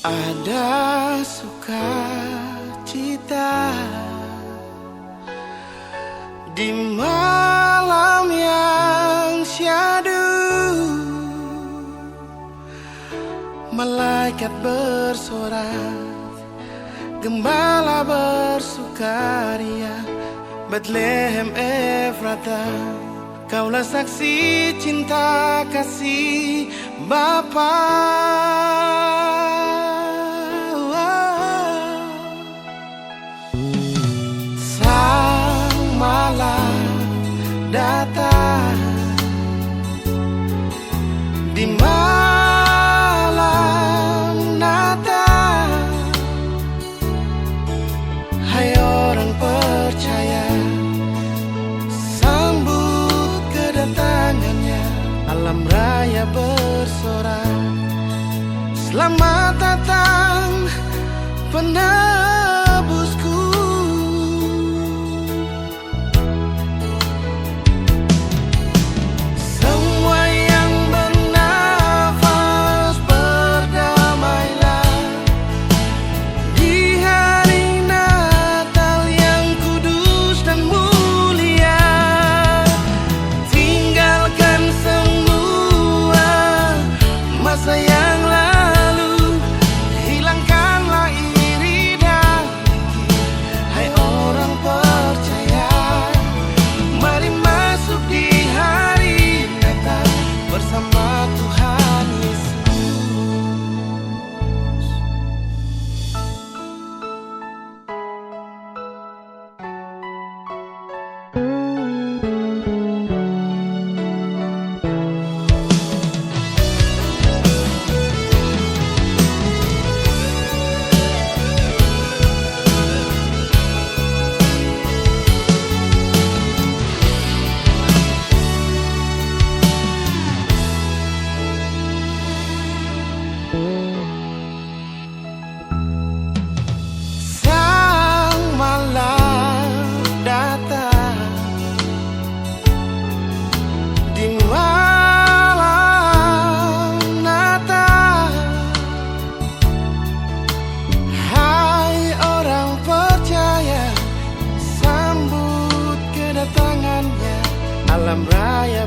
Ada sukacita di malam yang syahdu, malaikat bersorak, gembala bersukaria. Bethlehem Efrata, kaulah saksi cinta kasih Bapa. Sang malam datang di malam Natal. Hai orang percaya, sambut kedatangannya. Alam raya bersorak, selamat datang penebusku. Semua yang bernafas berdamailah di hari Natal yang kudus dan mulia. Tinggalkan semua masa yang lalu, hilangkanlah iri dan dengki. Hai orang percaya, mari masuk di hari Natal bersama Tuhan Yesus. Sang malam datang di malam Natal. Hai orang percaya, sambut kedatangannya. Alam raya